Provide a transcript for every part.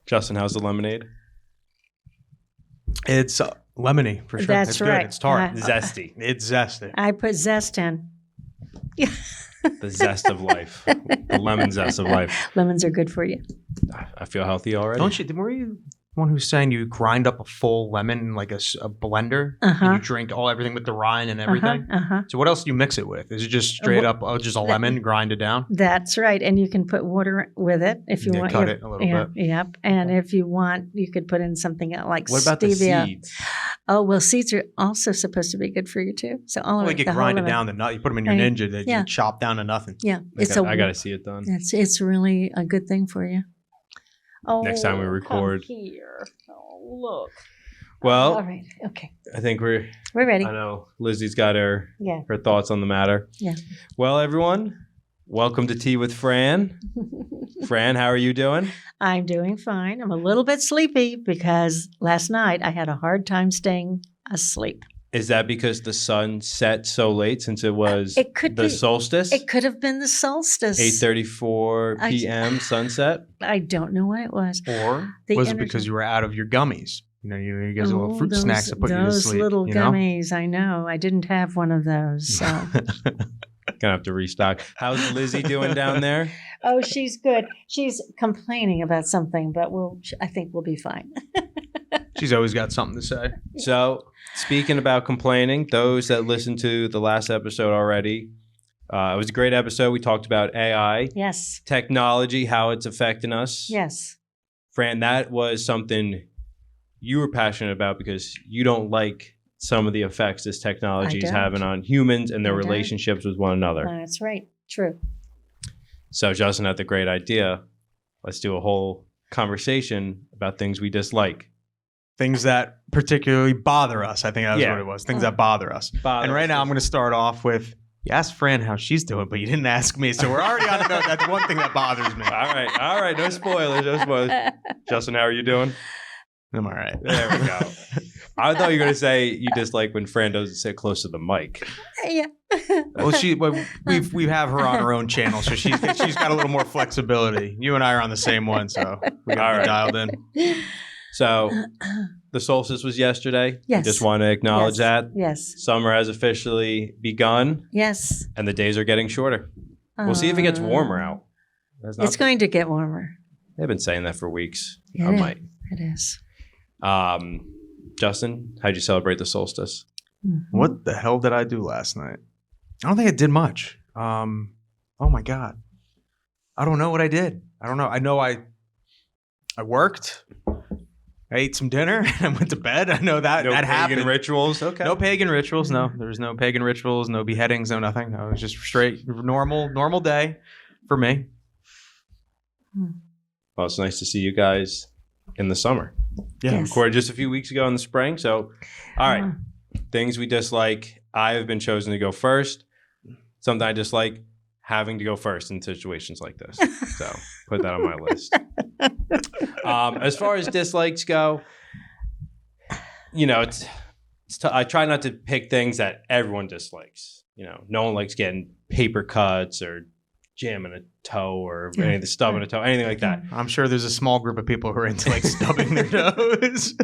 Justin, how's the lemonade? It's lemony for sure. That's it's right. Good. It's tart. Zesty. It's zesty. I put zest in. The zest of life. The lemon zest of life. Lemons are good for you. I feel healthy already. Don't you? Were you one who's saying you grind up a full lemon in like a blender Uh-huh. and you drink everything with the rind and everything? Uh-huh. So what else do you mix it with? Is it just straight up just a lemon grinded down? That's right. And you can put water with it if you want. Cut it a little bit. Yep. And if you want, you could put in something like What about stevia. the seeds? Oh, well, seeds are also supposed to be good for you too. So all of Like it, you the whole grind of it down the nut. You put them in your Right. Ninja that Yeah. you chop down to nothing. Yeah, I got to see it done. it's really a good thing for you. Oh, Next time we record. come here. Oh, look. Well, All right. Okay. I think we're Ready. I know Lizzie's got her Yeah. thoughts on the matter. Yeah. Well, everyone, welcome to Tea with Fran. Fran, how are you doing? I'm doing fine. I'm a little bit sleepy because last night I had a hard time staying asleep. Is that because the sun set so late since it was It could the be. solstice? It could have been the solstice. 8:34 p.m. sunset? I don't know what it was. Or The was it energy. because you were out of your gummies? You know, you guys have little fruit those, snacks to put you to those sleep. little you know? gummies. I know. I didn't have one of those. So. Gonna have to restock. How's Lizzie doing down there? Oh, she's good. She's complaining about something, but I think we'll be fine. She's always got something to say. So, speaking about complaining, those that listened to the last episode already, it was a great episode. We talked about AI, Yes. technology, how it's affecting us. Yes. Fran, that was something you were passionate about because you don't like some of the effects this technology is don't. having on humans and their I don't. relationships with one another. That's right. True. So Justin had the great idea. Let's do a whole conversation about things we dislike. Things that particularly bother us. I think that's Yeah. what it was. Things that bother us. And right now I'm going to start off with, you asked Fran how she's doing, but you didn't ask me. So we're already on a note. That's one thing that bothers me. All right. No spoilers. Justin, how are you doing? I'm all right. There we go. I thought you were going to say you dislike when Fran doesn't sit close to the mic. Yeah. Well, we have her on her own channel, so she's got a little more flexibility. You and I are on the same one, so we got her dialed in. So the solstice was yesterday. Yes. Just want to acknowledge that. Yes. Summer has officially begun, Yes. and the days are getting shorter. We'll see if it gets warmer out. It's going to get warmer. They've been saying that for weeks. Yeah, I might. It is. Justin, how'd you celebrate the solstice? Mm-hmm. What the hell did I do last night? I don't think I did much. Oh my God. I don't know what I did. I don't know. I know I worked. I ate some dinner and I went to bed. I know that No happened. pagan rituals? Okay. No pagan rituals. No, there was no pagan rituals, no beheadings, no nothing. No, it was just straight normal day for me. Well, it's nice to see you guys in the summer. Yeah. Yes. Recorded just a few weeks ago in the spring. So, all right. Things we dislike. I have been chosen to go first. Something I dislike, having to go first in situations like this. So put that on my list. As far as dislikes go, I try not to pick things that everyone dislikes. No one likes getting paper cuts or jamming a toe or anything, stubbing a toe, anything like that. I'm sure there's a small group of people who are into like stubbing their toes.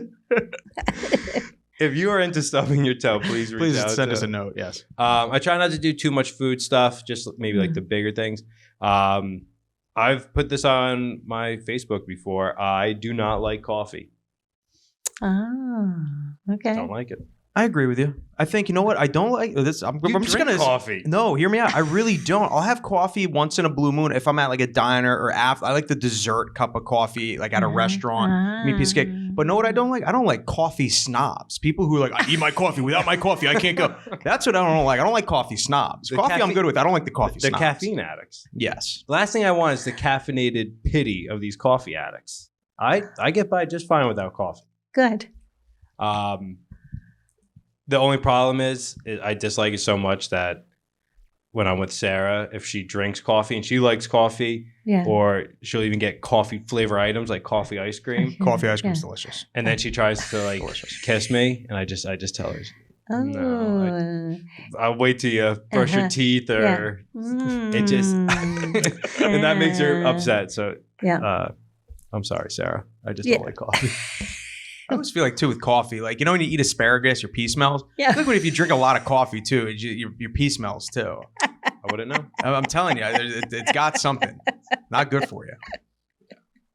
If you are into stubbing your toe, please reach out. Send us a note. Yes. I try not to do too much food stuff, just maybe like the bigger things. I've put this on my Facebook before. I do not like coffee. Oh, okay. Don't like it. I agree with you. I think, you know what? I don't like this. I'm just drink going to coffee. No, hear me out. I really don't. I'll have coffee once in a blue moon if I'm at like a diner or after. I like the dessert cup of coffee, like at a restaurant. Me piece of cake. But know what I don't like? I don't like coffee snobs. People who are like, I eat my coffee. Without my coffee, I can't go. That's what I don't like. I don't like coffee snobs. I'm good with. I don't like the coffee snobs. The caffeine addicts. Yes. The last thing I want is the caffeinated pity of these coffee addicts. I get by just fine without coffee. Good. The only problem is I dislike it so much that when I'm with Sarah, if she drinks coffee and she likes coffee, or she'll even get coffee flavor items like coffee ice cream. Coffee ice cream is delicious. And then she tries to like kiss me, and I just tell her, no, I'll wait till you brush your teeth, or it just, and that makes her upset. So I'm sorry, Sarah. I just Yeah. don't like coffee. I always feel like too with coffee, like when you eat asparagus, your pee smells. Yeah. I think if you drink a lot of coffee too, your pee smells too. I wouldn't know. I'm telling you, it's got something. Not good for you.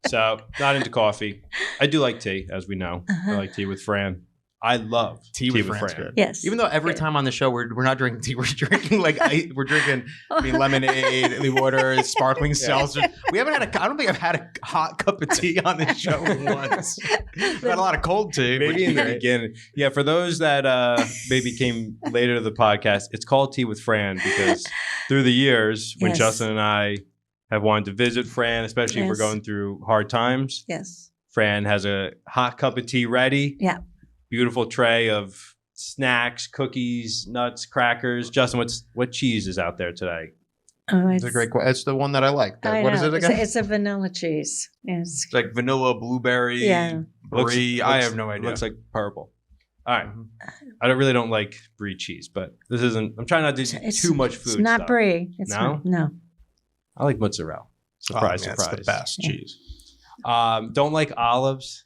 So, not into coffee. I do like tea, as we know. I like Tea with Fran. I love Tea with Fran's good. Yes. Even though every Good. time on the show we're not drinking tea, we're drinking we're drinking lemonade, water, sparkling seltzer. We haven't had I don't think I've had a hot cup of tea on this show once. We've had a lot of cold tea. Maybe in the beginning. Yeah, for those that maybe came later to the podcast, it's called Tea with Fran because through the years, when Yes. Justin and I have wanted to visit Fran, especially if we're Yes. going through hard times, Yes. Fran has a hot cup of tea ready. Yeah. Beautiful tray of snacks, cookies, nuts, crackers. Justin, what cheese is out there today? Oh, It's a great question. It's the one that I like. I What is know. it again? It's a vanilla cheese. Yes. It's like vanilla, blueberry, Yeah. brie. I have no idea. Looks like purple. All right. I really don't like brie cheese, but this isn't. I'm trying not to do too much food. It's not stuff. brie. It's No? not. No. I like mozzarella. Surprise, man, surprise. It's the best Yeah. cheese. Don't like olives.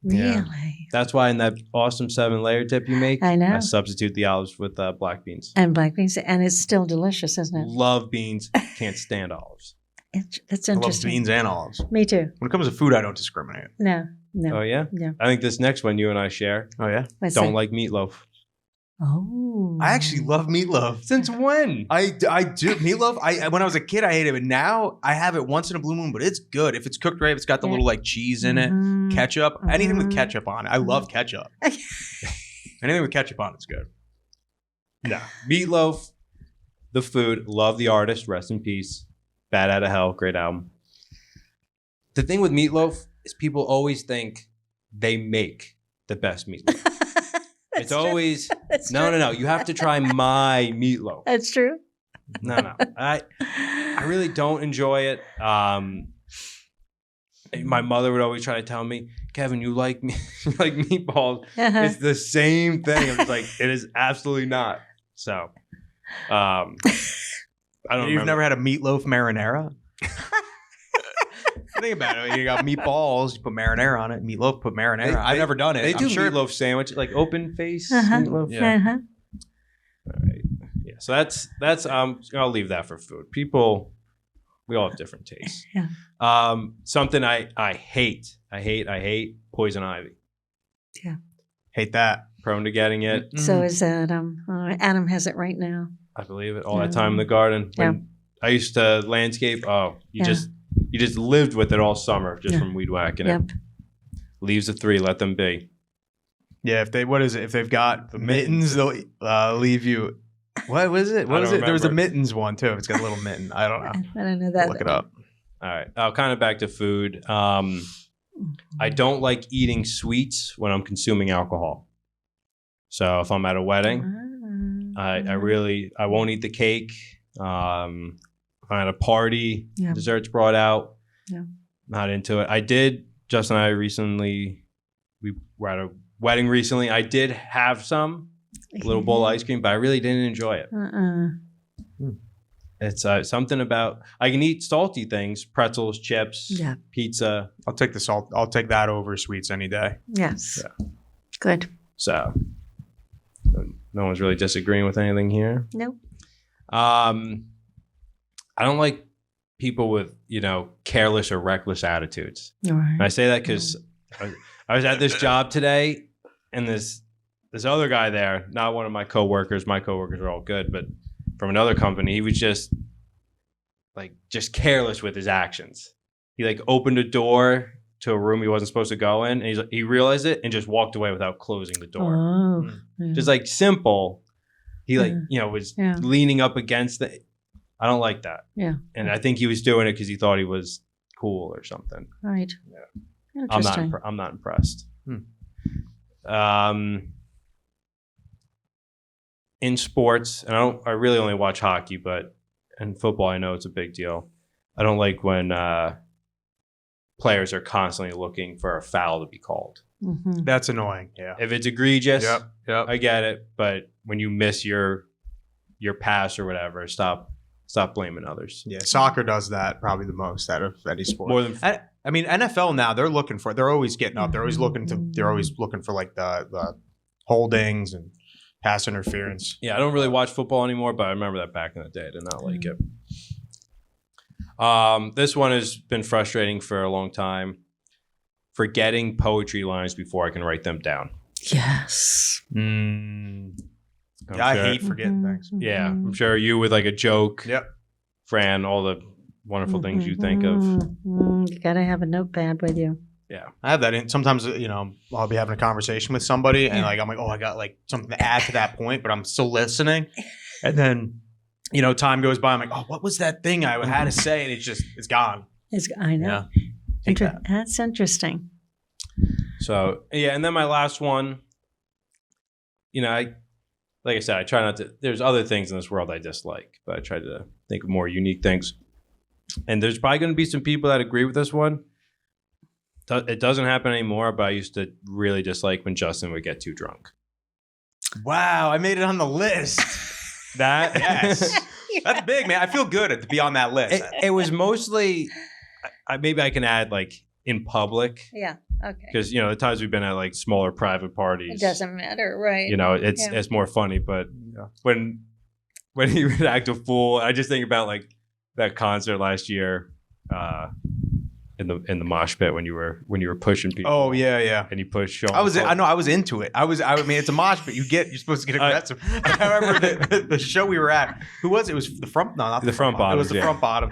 Yeah. Really? That's why in that awesome 7-layer dip you make, I know. I substitute the olives with black beans. And black beans, and it's still delicious, isn't it? Love beans, can't stand olives. That's I love interesting. beans and olives. Me too. When it comes to food, I don't discriminate. No. No. Oh yeah, No. I think this next one you and I share. Oh yeah. What's Don't that? like meatloaf. Oh. I actually love meatloaf. Since when? I do meatloaf. When I was a kid, I hated it, but now I have it once in a blue moon. But it's good if it's cooked right. If it's got the Yeah. little cheese in it, Mhm. ketchup, anything with Mhm. ketchup on it. I love ketchup. Anything with ketchup on it's good. No. Meatloaf, the food. Love the artist. Rest in peace. Bad Out of Hell. Great album. The thing with meatloaf is people always think they make the best meatloaf. It's That's true. always That's no. true. You have to try my meatloaf. That's true. No. I really don't enjoy it. My mother would always try to tell me, Kevin, you like me, you like meatballs. Uh-huh. It's the same thing. I'm just like, it is absolutely not. So, I don't. You've remember. never had a meatloaf marinara? Think about it. You got meatballs, you put marinara on it. Meatloaf, put marinara. I've never done it. They do I'm sure meatloaf sandwich, like open face Uh-huh. meatloaf. Yeah. Uh-huh. All right. Yeah. So that's I'll leave that for food. People, we all have different tastes. Yeah. Something I hate poison ivy. hate that. Prone to getting it. So is Adam. Adam has it right now. I believe it. All that time in the garden. Yeah. When I used to landscape. Oh, you just lived with it all summer just Yeah. from weed whacking Yep. it. Leaves of 3, let them be. Yeah, if they've got the mittens, they'll leave you. What was it? What I was don't it? There was a remember. mittens one too. If it's got a little mitten, I don't know. I don't know that. Look it up. All right. Kind of back to food. I don't like eating sweets when I'm consuming alcohol. So if I'm at a wedding, I won't eat the cake. If I'm at a party, Yeah. desserts brought out. Yeah. Not into it. Justin and I recently, we were at a wedding recently. I did have a little bowl of ice cream, but I really didn't enjoy it. It's something about, I can eat salty things, pretzels, chips, Yeah. pizza. I'll take the salt. I'll take that over sweets any day. Yes. Yeah. Good. So no one's really disagreeing with anything here. Nope. I don't like people with, careless or reckless attitudes. All right. And I say that because I was at this job today, and this other guy there, not one of my coworkers. My coworkers are all good, but from another company, he was just careless with his actions. He opened a door to a room he wasn't supposed to go in, and he realized it and just walked away without closing the door. Oh. Yeah. Just simple. He was Yeah. leaning up against it. I don't like that. Yeah. And I think he was doing it because he thought he was cool or something. Right. Yeah. Interesting. I'm not impressed. In sports, and I really only watch hockey, but in football, I know it's a big deal. I don't like when players are constantly looking for a foul to be called. Mhm. That's annoying. Yeah. If it's egregious, Yep. I get it. But when you miss your pass or whatever, stop stop blaming others. Yeah, soccer does that probably the most out of any sport. More than I mean, NFL now they're always getting up. They're always looking for like the holdings and pass interference. yeah, I don't really watch football anymore, but I remember that back in the day. I did not like it. This one has been frustrating for a long time. Forgetting poetry lines before I can write them down. Yes. I'm I sure- hate forgetting things. Yeah, I'm sure you with like a joke, Yep. Fran, all the wonderful things you think of. You gotta have a notepad with you. Yeah. I have that. Sometimes I'll be having a conversation with somebody and like I'm like, oh, I got like something to add to that point, but I'm still listening. And then time goes by. I'm like, oh, what was that thing I had to say? And it's gone. I know. Yeah. That's interesting. So yeah, and then my last one, like I said, I try not to. There's other things in this world I dislike, but I try to think of more unique things. And there's probably going to be some people that agree with this one. It doesn't happen anymore, but I used to really dislike when Justin would get too drunk. Wow, I made it on the list. That Yes. That's big, man. I feel good to be on that list. it was mostly. Maybe I can add like in public. Yeah. Okay. Because the times we've been at like smaller private parties, It doesn't matter, right? it's more funny. But when he would act a fool, I just think about like that concert last year in the mosh pit when you were pushing people. Oh yeah. and you pushed Sean. I was into it. I mean, it's a mosh, but you're supposed to get aggressive. I remember the show we were at. Who was it? It was the front? No, not The Front Bottoms, It was the Front Bottom.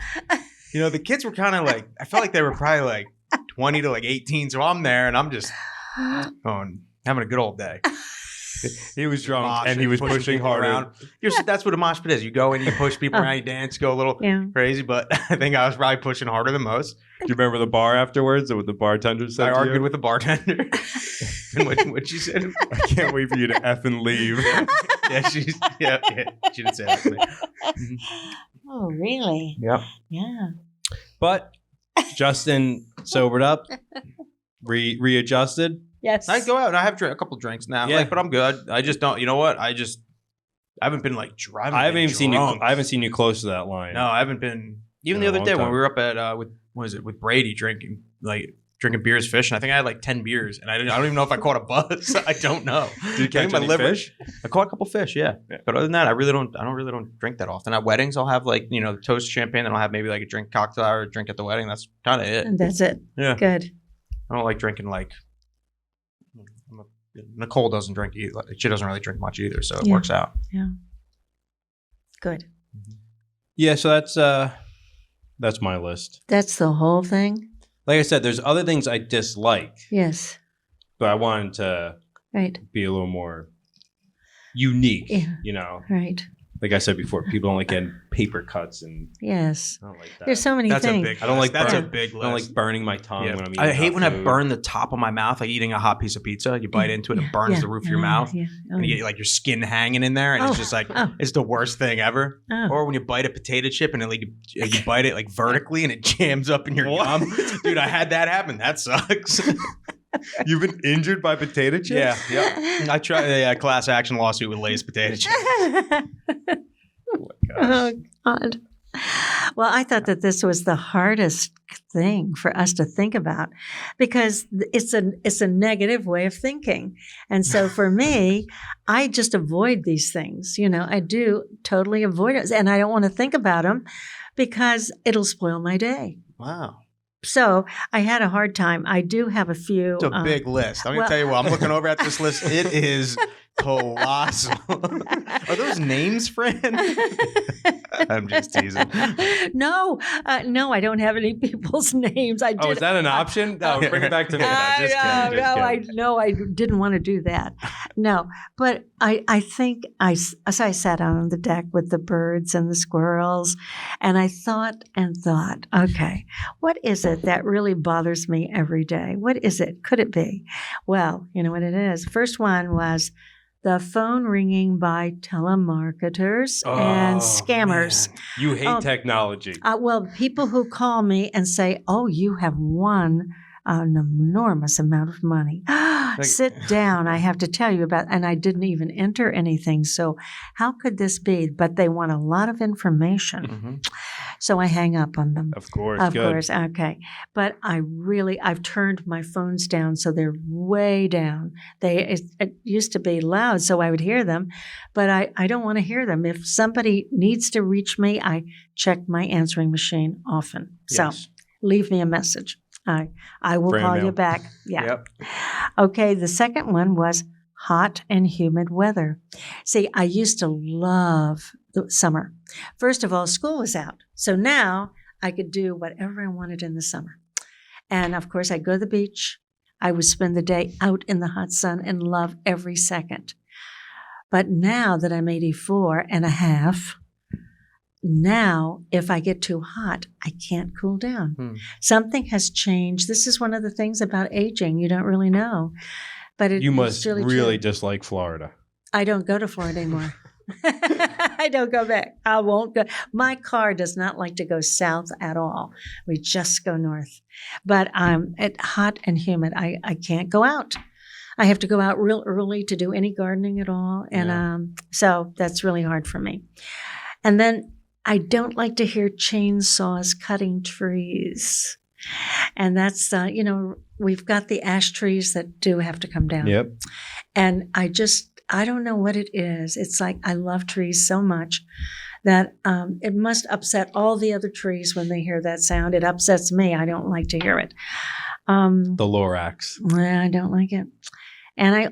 The kids were kind of like. I felt like they were probably like 20 to like 18. So I'm there and I'm just having a good old day. He was drunk Mosh and he was pushing pushing people harder. around. That's what a mosh pit is. You go in, you push people around, you dance, go a little crazy. But I think I was probably pushing harder than most. Do you remember the bar afterwards? What the bartender said? I to argued you? with the bartender. And what she said? I can't wait for you to effing leave. Yeah, she didn't say that to me. Oh, really? Yep. Yeah. But Justin sobered up, readjusted. Yes. I go out and I have a couple drinks now. Yeah. But I'm good. I just don't. You know what? I haven't been like driving. I haven't even seen you. I haven't seen you close to that line. No, I haven't been. Even In the a other day long when time. we were up at with Brady drinking beers, fishing. I think I had like 10 beers, and I don't even know if I caught a buzz. I don't know. Did you catch any fish? I caught a couple fish, yeah. But other than that, I don't really drink that often. At weddings, I'll have like toast champagne, and I'll have maybe like a drink cocktail or a drink at the wedding. That's kind of it. And that's it. Yeah. Good. I don't like drinking like. Nicole doesn't drink either. She doesn't really drink much either, so it works out. Yeah. Good. Yeah, so that's my list. That's the whole thing? Like I said, there's other things I dislike, Yes. but I wanted to Right. be a little more unique. Yeah. Right. Like I said before, people don't like getting paper cuts, and Yes. I don't like that. There's so many That's things. a big. I don't like That's a burn- big I list. don't like burning my tongue Yeah. when I'm eating. I hate hot when I food. burn the top of my mouth, like eating a hot piece of pizza. You bite into it, it burns the roof of your mouth, Yeah. and you get like your skin hanging in there, and it's just like it's the worst thing ever. Oh. Or when you bite a potato chip and you bite it like vertically and it jams up in your gum. Dude, I had that happen. That sucks. You've been injured by potato chips? Yeah. I tried a class action lawsuit with Lay's potato chips. Oh, God. Well, I thought that this was the hardest thing for us to think about because it's a negative way of thinking. And so for me, I just avoid these things. I do totally avoid it. And I don't want to think about them because it'll spoil my day. Wow. So I had a hard time. I do have a few. It's a big list. I'm going to tell you what, I'm looking over at this list. It is colossal. Are those names, Fran? I'm just teasing. No, I don't have any people's names. I did. Oh, is that an option? No, bring it back to me. Just kidding. I didn't want to do that. No, but I think as I sat on the deck with the birds and the squirrels, and I thought, okay, what is it that really bothers me every day? What is it? Could it be? Well, you know what it is. First one was the phone ringing by telemarketers and scammers. Man. You hate technology. Well, people who call me and say, "Oh, you have won an enormous amount of money. Sit down. I have to tell you about, and I didn't even enter anything. So how could this be? But they want a lot of information. Mm-hmm. So I hang up on them. Of course. Of good. course. Okay. But I've turned my phones down so they're way down. It used to be loud so I would hear them, but I don't want to hear them. If somebody needs to reach me, I check my answering machine often. So leave me a message. I will Fran call Mail. you back. Yeah. Yep. Okay. The second one was hot and humid weather. See, I used to love the summer. First of all, school was out. So now I could do whatever I wanted in the summer. And of course, I'd go to the beach. I would spend the day out in the hot sun and love every second. But now that I'm 84 and a half, now if I get too hot, I can't cool down. Something has changed. This is one of the things about aging. You don't really know. But You must it's really really true. dislike Florida. I don't go to Florida anymore. I don't go back. I won't go. My car does not like to go south at all. We just go north. But it's hot and humid. I can't go out. I have to go out real early to do any gardening at all. And so that's really hard for me. And then I don't like to hear chainsaws cutting trees. And that's, we've got the ash trees that do have to come down. Yep. And I don't know what it is. It's like I love trees so much that it must upset all the other trees when they hear that sound. It upsets me. I don't like to hear it. The Lorax. I don't like it. And I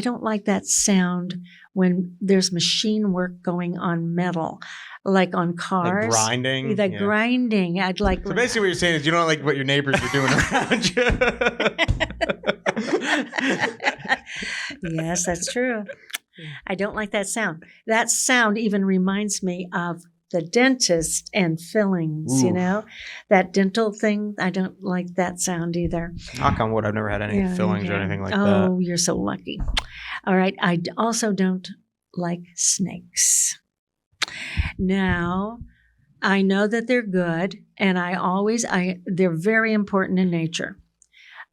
don't like that sound when there's machine work going on metal, like on cars. Like grinding. The grinding. I'd like. So basically, what you're saying is you don't like what your neighbors are doing around you. Yes, that's true. I don't like that sound. That sound even reminds me of the dentist and fillings, that dental thing. I don't like that sound either. Knock on wood, I've never had any fillings or anything like that. Oh, you're so lucky. All right. I also don't like snakes. Now, I know that they're good, and they're very important in nature.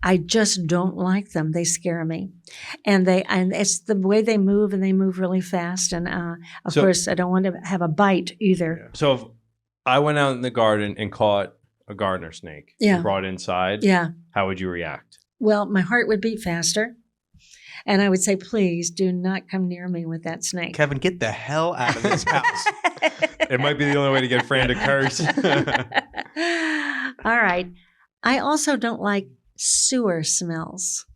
I just don't like them. They scare me. And it's the way they move, and they move really fast. And of course, I don't want to have a bite either. So if I went out in the garden and caught a gardener snake and brought it inside, how would you react? Well, my heart would beat faster. And I would say, please do not come near me with that snake. Kevin, get the hell out of this house. It might be the only way to get Fran to curse. All right. I also don't like sewer smells.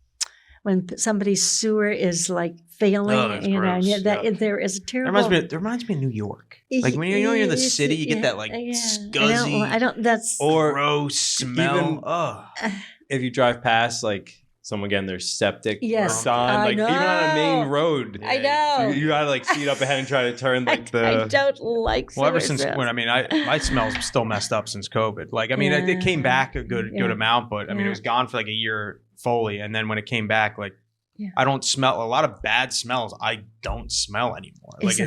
When somebody's sewer is like failing, there is a terrible. It reminds me of New York. Like when you're in the city, you get that like scuzzy, I don't. That's gross smell. If you drive past like someone getting their septic Yes, on, I like know. even on a main road. I know. You gotta like speed up ahead and try to turn like I don't like. Well, ever sewer since smells. my smell's still messed up since COVID. Like it came back a good amount, but it was gone for like a year fully, and then when it came back, like I don't smell a lot of bad smells. I don't smell anymore. Like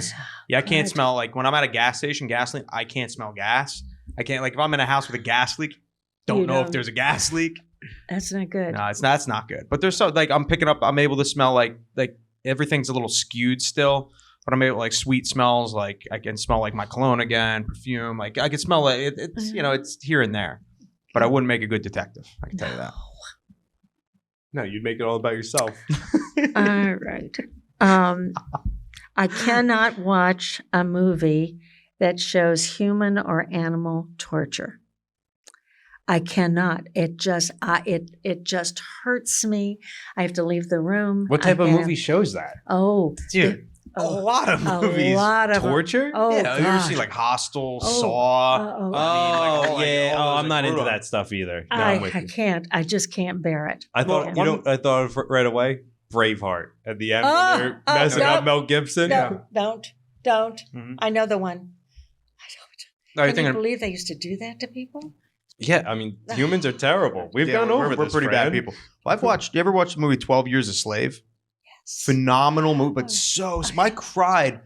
I can't smell like when I'm at a gas station, gasoline. I can't smell gas. I can't like if I'm in a house with a gas leak. Don't know if there's a gas leak. That's not good. No, that's not good. But there's like I'm able to smell like everything's a little skewed still, but I'm able like sweet smells. Like I can smell like my cologne again, perfume. Like I can smell it. It's it's here and there, but I wouldn't make a good detective. I can tell you that. No, you'd make it all about yourself. All right. I cannot watch a movie that shows human or animal torture. I cannot. It just hurts me. I have to leave the room. What type of movie shows that? Oh, Dude, a lot of movies. A lot of torture. Oh, yeah, you ever gosh. see like Hostel, Saw? I'm not into that stuff either. No, I'm with I you. can't. I just can't bear it. I thought I thought of right away. Braveheart at the end when they're messing up Mel Gibson. No, don't. Mm-hmm. I know the one. Are you Can you thinking? believe they used to do that to people? Yeah, I mean, humans are terrible. We've gone over We're this, pretty Fran. bad people. Well, you ever watched the movie 12 Years a Slave? Yes. Phenomenal movie, but I cried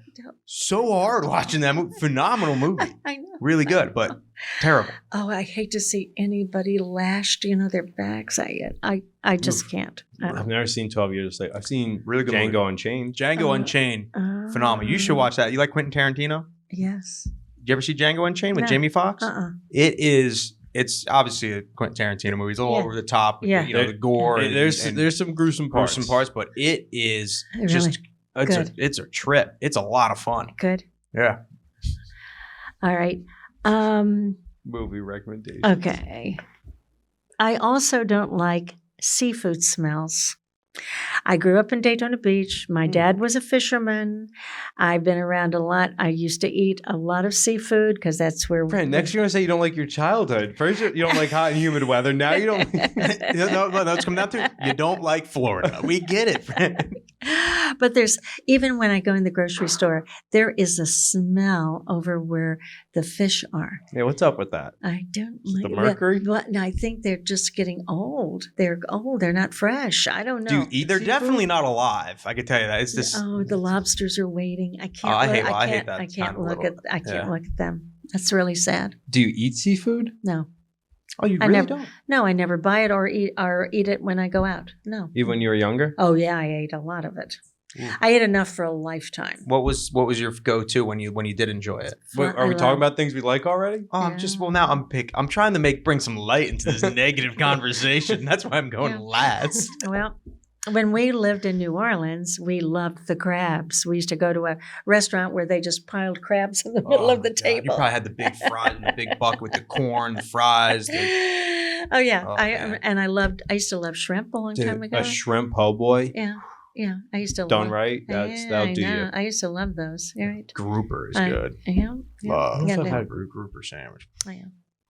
So hard watching that movie. Phenomenal movie. I know. Really good, but terrible. Oh, I hate to see anybody lashed, their backs. I just can't. I've never seen 12 Years a Slave. I've seen Really good Django movie. Unchained. Django Unchained. Phenomenal. You should watch that. You like Quentin Tarantino? Yes. Did you ever see Django Unchained with No. Jamie Foxx? It's obviously a Quentin Tarantino movie. It's a little Yeah. over the top. With Yeah. the gore. Hey, and there's some gruesome parts. gruesome parts, but it is Really just good. it's a trip. It's a lot of fun. Good. Yeah. All right. Movie recommendation. Okay. I also don't like seafood smells. I grew up in Daytona Beach. My dad was a fisherman. I've been around a lot. I used to eat a lot of seafood because that's where. Fran, next you're going to say you don't like your childhood. First, you don't like hot and humid weather. Now you don't. no, it's coming down to you don't like Florida. We get it, friend. But even when I go in the grocery store, there is a smell over where the fish are. Yeah, what's up with that? I don't Is it like the mercury? But I think they're just getting old. They're old. They're not fresh. I don't know. Do you eat They're seafood? definitely not alive. I can tell you that. It's just Oh, the lobsters are waiting. I can't. I hate- look- I hate that I kind can't of look little- at. I can't yeah. look at them. That's really sad. Do you eat seafood? No, oh, you I really never- don't. no, I never buy it or eat it when I go out. No. Even when you were younger? Oh yeah, I ate a lot of it. Ooh. I ate enough for a lifetime. What was your go-to when you did enjoy it? Wait, are we talking about things we like already? Oh, I'm trying to bring some light into this negative conversation. That's why I'm going Yeah. last. Well, when we lived in New Orleans, we loved the crabs. We used to go to a restaurant where they just piled crabs in the middle of the my God. table. You probably had the big fries in the big bucket with the corn, the fries. Oh yeah, Oh, I man. used to love shrimp a long time ago. A shrimp po' boy Yeah, I used to done love. right. That'll do you. I used to love those. You're right. Grouper is I- good. Yeah. Love. Yeah, I've they- had grouper sandwich. Yeah.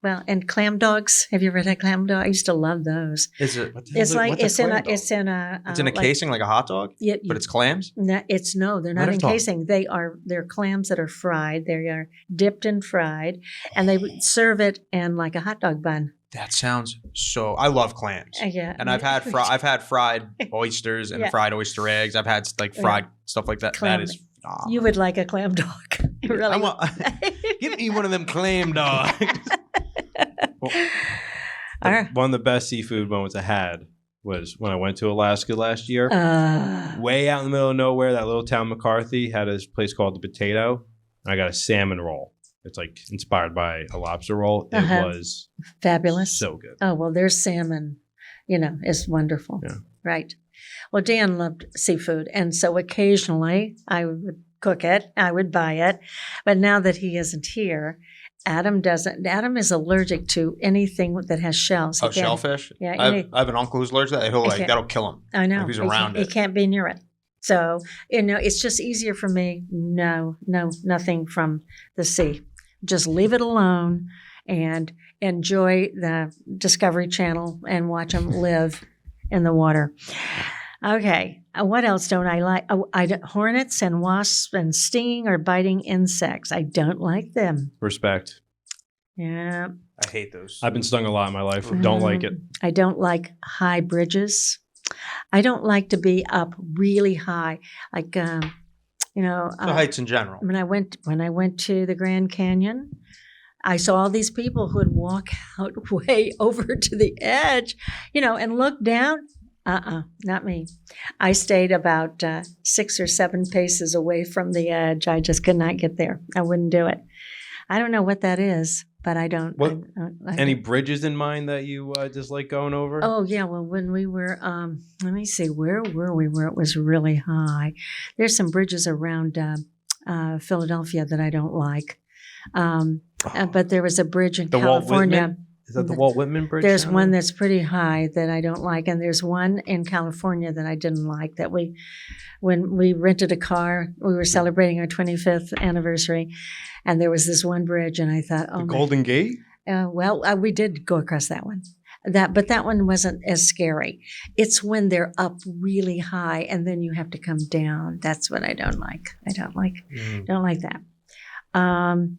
Well, and clam dogs. Have you ever had clam dog? I used to love those. Is it? What the hell It's is it? like What's a it's in clam a dog? it's in a It's in a like- casing like a hot dog, Yeah, but it's clams. no, they're not What in is dog? casing. They're clams that are fried. They are dipped and fried, and they would serve it in like a hot dog bun. That sounds so. I love clams, Yeah, and I've had fried oysters and Yeah. fried oyster eggs. I've had like fried stuff like that. Clam- That is. You would like a clam dog. You really I want, give me one of them clam dogs. All right. One of the best seafood moments I had was when I went to Alaska last year. Uh, Way out in the middle of nowhere, that little town McCarthy had this place called the Potato. And I got a salmon roll. It's like inspired by a lobster roll. It Uh-huh. was Fabulous. so good. Oh, well, their salmon, is wonderful. Yeah. Right. Well, Dan loved seafood. And so occasionally I would cook it, I would buy it. But now that he isn't here, Adam doesn't. Adam is allergic to anything that has shells. He Oh, can't- shellfish. Yeah, I have an uncle who's allergic to that. I can't- That'll kill him. I know. If he's He around can't- it. He can't be near it. So, it's just easier for me. No, nothing from the sea. Just leave it alone and enjoy the Discovery Channel and watch them live in the water. Okay. What else don't I like? Hornets and wasps and stinging or biting insects. I don't like them. Respect. Yeah. I hate those. I've been stung a lot in my life. Don't like it. I don't like high bridges. I don't like to be up really high. Like, the heights in general. when I went to the Grand Canyon, I saw all these people who would walk out way over to the edge, and look down. Not me. I stayed about 6 or 7 paces away from the edge. I just could not get there. I wouldn't do it. I don't know what that is, but I don't. What- I Any bridges in mind that you dislike going over? Oh yeah, well when we were, let me see, where were we? Where it was really high. There's some bridges around Philadelphia that I don't like, but there was a bridge in The Walt California. Whitman? Is that the Walt Whitman Bridge? There's down one there? that's pretty high that I don't like, and there's one in California that I didn't like. That when we rented a car, we were celebrating our 25th anniversary, and there was this one bridge, and I thought, oh The my Golden Gate? we did go across that one. But that one wasn't as scary. It's when they're up really high and then you have to come down. That's what I don't like. Don't like that. And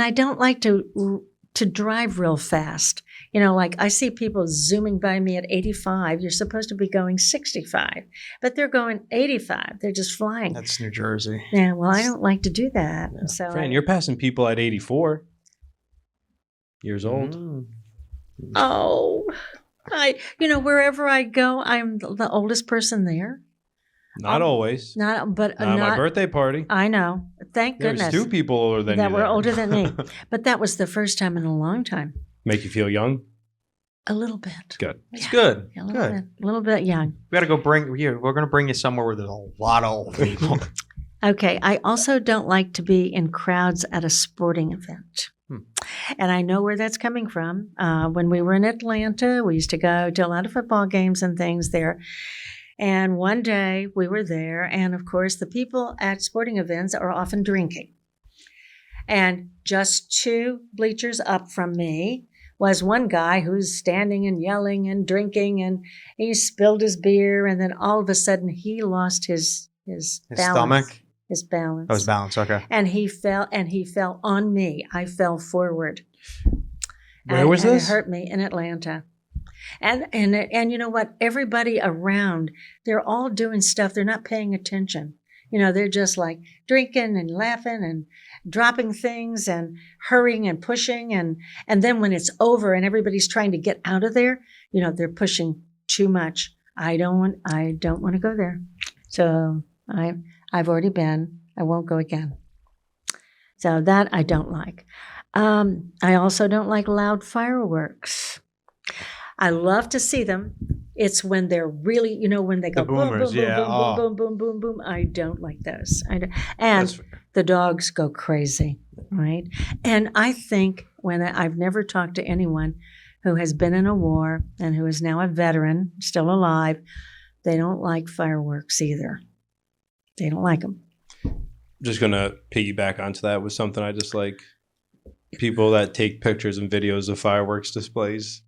I don't like to to drive real fast. You know, like I see people zooming by me at 85. You're supposed to be going 65, but they're going 85. They're just flying. That's New Jersey. Yeah, well, I don't like to do that. Yeah. So Fran, you're passing people at 84 years old. wherever I go, I'm the oldest person there. Not always. Not My birthday party. I know. Thank There goodness. was 2 people older than you that were there. older than me. But that was the first time in a long time. Make you feel young? A little bit. Good. It's good. A Good. little bit young. We got to go bring you. We're going to bring you somewhere where there's a lot of old people. Okay. I also don't like to be in crowds at a sporting event. And I know where that's coming from. When we were in Atlanta, we used to go to a lot of football games and things there. And one day we were there, and of course, the people at sporting events are often drinking. And just 2 bleachers up from me was one guy who's standing and yelling and drinking, and he spilled his beer, and then all of a sudden he lost his balance. Stomach? His balance. Oh, his balance. Okay. And he fell on me. I fell forward. Where was and this? It hurt me in Atlanta. And you know what? Everybody around, they're all doing stuff. They're not paying attention. You know, they're just like drinking and laughing and dropping things and hurrying and pushing. And then when it's over and everybody's trying to get out of there, you know, they're pushing too much. I don't want to go there. So I've already been. I won't go again. So that I don't like. I also don't like loud fireworks. I love to see them. It's when they're really, you know, when they go The boomers, boom, boom, yeah. boom, boom, boom, boom, boom, boom. I don't like those. And the dogs go crazy, right? And I think I've never talked to anyone who has been in a war and who is now a veteran, still alive, they don't like fireworks either. They don't like them. Just going to piggyback onto that with something I just like. People that take pictures and videos of fireworks displays.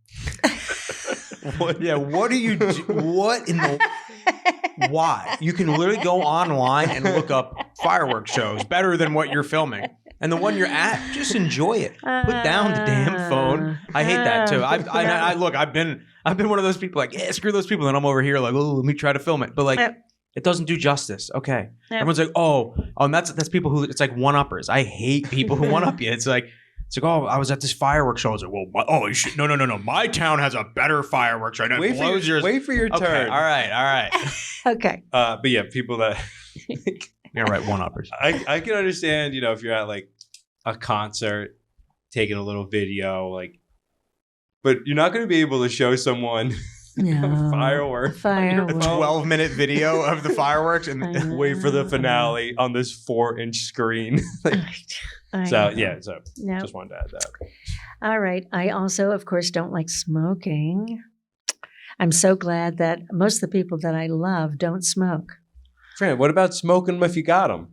What? Yeah, what do you do? What in the... Why? You can literally go online and look up fireworks shows better than what you're filming. And the one you're at, just enjoy it. Put down the damn phone. I hate that too. I've been one of those people like, yeah, screw those people. And I'm over here like, oh, let me try to film it. But like, it doesn't do justice. Okay. Everyone's like, and that's people who, it's like one-uppers. I hate people who one-up you. It's like, oh, I was at this fireworks show. I was like, well, you should, no. My town has a better fireworks right now. Wait for your turn. Okay, all right. Okay. But yeah, people that... You're right, one-uppers. I can understand, you know, if you're at like a concert, taking a little video, like, but you're not going to be able to show someone fireworks. A 12-minute video of the fireworks and wait for the finale on this 4-inch screen. Just wanted to add that. All right. I also, of course, don't like smoking. I'm so glad that most of the people that I love don't smoke. Fran, what about smoking them if you got them?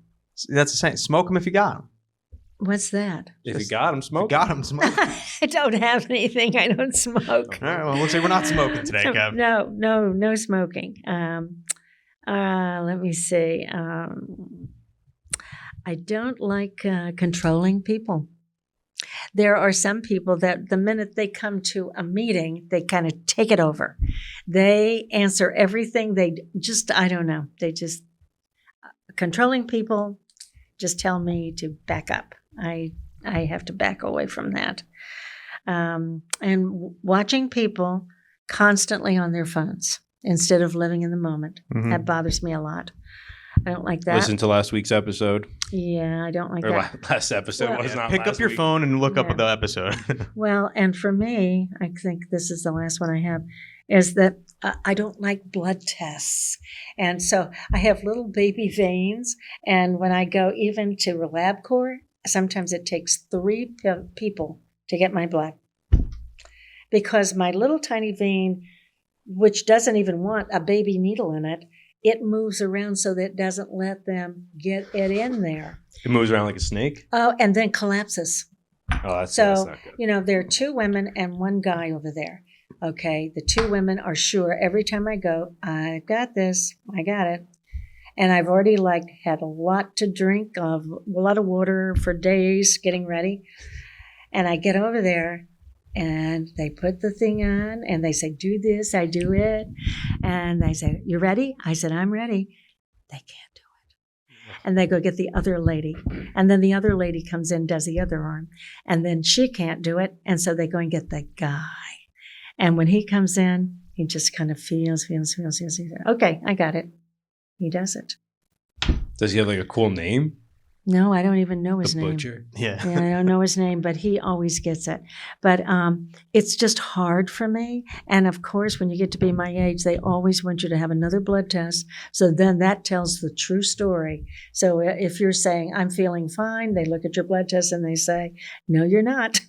That's the same. Smoke them if you got them. What's that? If you got them, smoke. Got them, smoke. I don't have anything. I don't smoke. All right. Well, looks like we're not smoking today, Kev. No smoking. Let me see. I don't like controlling people. There are some people that the minute they come to a meeting, they kind of take it over. They answer everything. I don't know. They just, controlling people just tell me to back up. I have to back away from that. And watching people constantly on their phones instead of living in the moment, that bothers me a lot. I don't like that. Listen to last week's episode. Yeah, I don't like or that. Last episode was not Pick last up your week. phone and look up the episode. Well, and for me, I think this is the last one I have, is that I don't like blood tests. And so I have little baby veins. And when I go even to LabCorp, sometimes it takes 3 people to get my blood. Because my little tiny vein, which doesn't even want a baby needle in it, it moves around so that it doesn't let them get it in there. It moves around like a snake? Oh, and then collapses. Oh, that's So, not good. you know, there are 2 women and 1 guy over there. Okay, the 2 women are sure every time I go, I got this, I got it. And I've already had a lot to drink, a lot of water for days getting ready. And I get over there and they put the thing on and they say, do this, I do it. And they say, you ready? I said, I'm ready. They can't do it. And they go get the other lady. And then the other lady comes in, does the other arm. And then she can't do it. And so they go and get the guy. And when he comes in, he just kind of feels. Okay, I got it. He does it. Does he have like a cool name? No, I don't even know his The name. butcher. Yeah. Yeah, I don't know his name, but he always gets it. But it's just hard for me. And of course, when you get to be my age, they always want you to have another blood test. So then that tells the true story. So if you're saying, I'm feeling fine, they look at your blood test and they say, no, you're not.